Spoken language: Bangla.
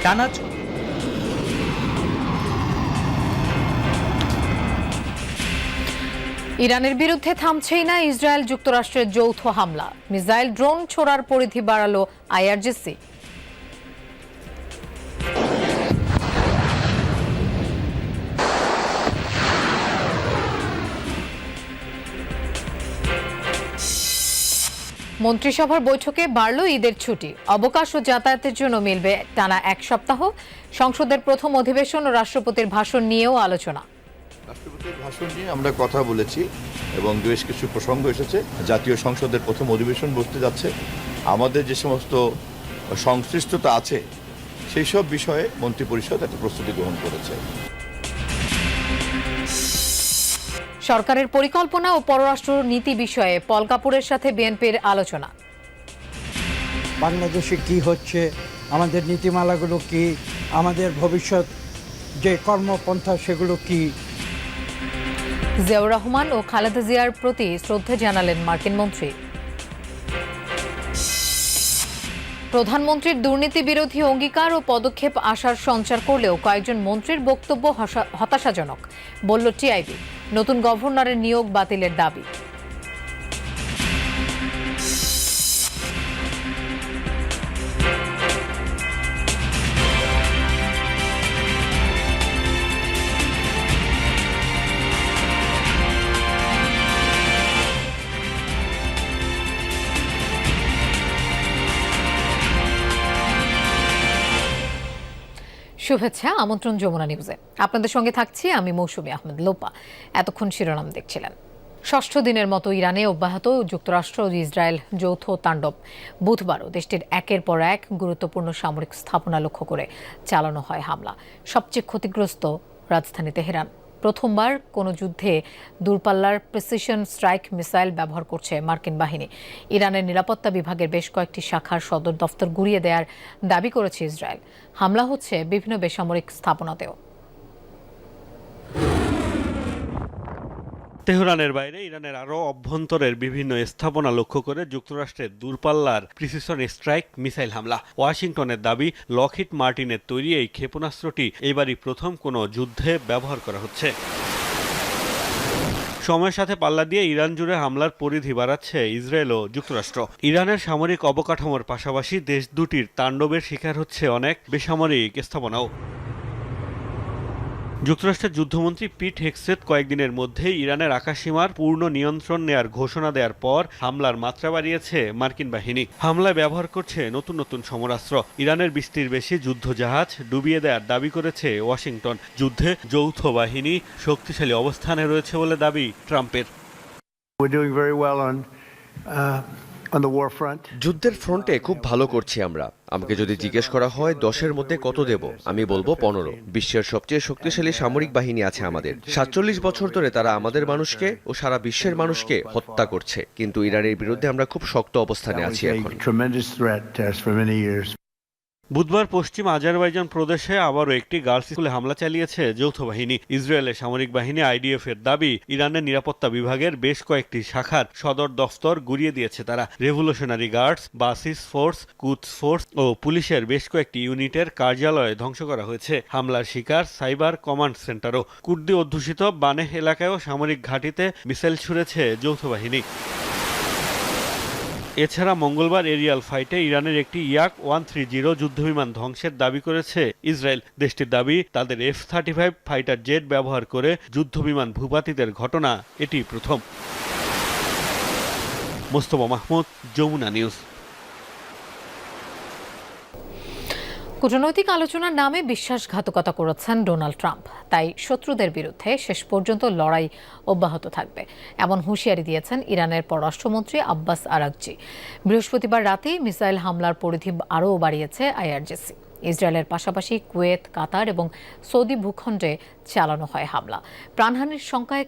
টানা ইরানের বিরুদ্ধে থামছেই না ইসরায়েল যুক্তরাষ্ট্রের যৌথ হামলা। মিসাইল ড্রোন ছোড়ার পরিধি বাড়ালো আইআরজিসি। মন্ত্রিসভার বৈঠকে বাড়ল ঈদের ছুটি। অবকাশ ও যাতায়াতের জন্য মিলবে টানা এক সপ্তাহ। সংসদের প্রথম অধিবেশন ও রাষ্ট্রপতির ভাষণ নিয়েও আলোচনা। রাষ্ট্রপতির ভাষণ নিয়ে আমরা কথা বলেছি এবং বেশ কিছু প্রসঙ্গ এসেছে। জাতীয় সংসদের প্রথম অধিবেশন বসতে যাচ্ছে। আমাদের যে সমস্ত সংশ্লিষ্টতা আছে সেই সব বিষয়ে মন্ত্রিপরিষদ একটা প্রস্তুতি গ্রহণ করেছে। সরকারের পরিকল্পনা ও পররাষ্ট্র নীতি বিষয়ে পল কাপুরের সাথে বিএনপির আলোচনা। বাংলাদেশে কি হচ্ছে, আমাদের নীতিমালাগুলো কি, আমাদের ভবিষ্যৎ যে কর্মপন্থা সেগুলো কি। জিয়াউর রহমান ও খালেদা জিয়ার প্রতি শ্রদ্ধা জানালেন মার্কিন মন্ত্রী। প্রধানমন্ত্রীর দুর্নীতি বিরোধী অঙ্গীকার ও পদক্ষেপ আশার সঞ্চার করলেও কয়েকজন মন্ত্রীর বক্তব্য হতাশাজনক, বলল টিআইবি। নতুন গভর্নরের নিয়োগ বাতিলের দাবি। শুভেচ্ছা, আমন্ত্রণ যমুনা নিউজে। আপনাদের সঙ্গে থাকছি আমি মৌসুমী আহমেদ লোপা। এতক্ষণ শিরোনাম দেখছিলেন। ষষ্ঠ দিনের মতো ইরানে অব্যাহত যুক্তরাষ্ট্র ও ইসরায়েল যৌথ তাণ্ডব। বুধবারও দেশটির একের পর এক গুরুত্বপূর্ণ সামরিক স্থাপনা লক্ষ্য করে চালানো হয় হামলা। সবচেয়ে ক্ষতিগ্রস্ত রাজধানী তেহরান। প্রথমবার কোনো যুদ্ধে দূরপাল্লার প্রিসিশন স্ট্রাইক মিসাইল ব্যবহার করছে মার্কিন বাহিনী। ইরানের নিরাপত্তা বিভাগের বেশ কয়েকটি শাখার সদর দফতর গুঁড়িয়ে দেওয়ার দাবি করেছে ইসরায়েল। হামলা হচ্ছে বিভিন্ন বেসামরিক স্থাপনাতেও। তেহরানের বাইরে ইরানের আরও অভ্যন্তরের বিভিন্ন স্থাপনা লক্ষ্য করে যুক্তরাষ্ট্রের দূরপাল্লার প্রিসিশন স্ট্রাইক মিসাইল হামলা। ওয়াশিংটনের দাবি, লকহিড মার্টিনের তৈরি এই ক্ষেপণাস্ত্রটি এবারই প্রথম কোনো যুদ্ধে ব্যবহার করা হচ্ছে। সময়ের সাথে পাল্লা দিয়ে ইরান জুড়ে হামলার পরিধি বাড়াচ্ছে ইসরায়েল ও যুক্তরাষ্ট্র। ইরানের সামরিক অবকাঠামোর পাশাপাশি দেশ দুটির তাণ্ডবের শিকার হচ্ছে অনেক বেসামরিক স্থাপনাও। যুক্তরাষ্ট্রের যুদ্ধমন্ত্রী পিট হেগসেথ কয়েকদিনের মধ্যেই ইরানের আকাশসীমার পূর্ণ নিয়ন্ত্রণ নেয়ার ঘোষণা দেওয়ার পর হামলার মাত্রা বাড়িয়েছে মার্কিন বাহিনী। হামলায় ব্যবহার করছে নতুন নতুন সমরাস্ত্র। ইরানের 20টির বেশি যুদ্ধজাহাজ ডুবিয়ে দেওয়ার দাবি করেছে ওয়াশিংটন। যুদ্ধে যৌথ বাহিনী শক্তিশালী অবস্থানে রয়েছে বলে দাবি ট্রাম্পের। যুদ্ধের ফ্রন্টে খুব ভালো করছি আমরা। আমাকে যদি জিজ্ঞেস করা হয় 10-এর মধ্যে কত দেব, আমি বলবো 15। বিশ্বের সবচেয়ে শক্তিশালী সামরিক বাহিনী আছে আমাদের। 47 বছর ধরে তারা আমাদের মানুষকে ও সারা বিশ্বের মানুষকে হত্যা করছে, কিন্তু ইরানের বিরুদ্ধে আমরা খুব শক্ত অবস্থানে আছি এখন। বুধবার পশ্চিম আজারবাইজান প্রদেশে আবারও একটি গার্লস স্কুলে হামলা চালিয়েছে যৌথ বাহিনী। ইসরায়েলের সামরিক বাহিনী আইডিএফ এর দাবি, ইরানের নিরাপত্তা বিভাগের বেশ কয়েকটি শাখার সদর দফতর গুঁড়িয়ে দিয়েছে তারা। রেভলিউশনারি গার্ডস, বাসিস ফোর্স, কুদস ফোর্স ও পুলিশের বেশ কয়েকটি ইউনিটের কার্যালয় ধ্বংস করা হয়েছে। হামলার শিকার সাইবার কমান্ড সেন্টারও। কুর্দি অধ্যুষিত বানেহ এলাকায়ও সামরিক ঘাঁটিতে মিসাইল ছুড়েছে যৌথ বাহিনী। এছাড়া মঙ্গলবার এরিয়াল ফাইটে ইরানের একটি ইয়াক-130 যুদ্ধবিমান ধ্বংসের দাবি করেছে ইসরায়েল। দেশটির দাবি, তাদের F-35 ফাইটার জেট ব্যবহার করে যুদ্ধবিমান ভূপাতিতের ঘটনা এটি প্রথম। মোস্তফা মাহমুদ, যমুনা নিউজ। কূটনৈতিক আলোচনার নামে বিশ্বাসঘাতকতা করেছেন ডোনাল্ড ট্রাম্প। তাই শত্রুদের বিরুদ্ধে শেষ পর্যন্ত লড়াই অব্যাহত থাকবে, এমন হুঁশিয়ারি দিয়েছেন ইরানের পররাষ্ট্রমন্ত্রী আব্বাস আরাগচি। বৃহস্পতিবার রাতে মিসাইল হামলার পরিধি আরও বাড়িয়েছে আইআরজিসি। ইসরায়েলের পাশাপাশি কুয়েত, কাতার এবং সৌদি ভূখণ্ডে চালানো হয় হামলা। প্রাণহানির শঙ্কায়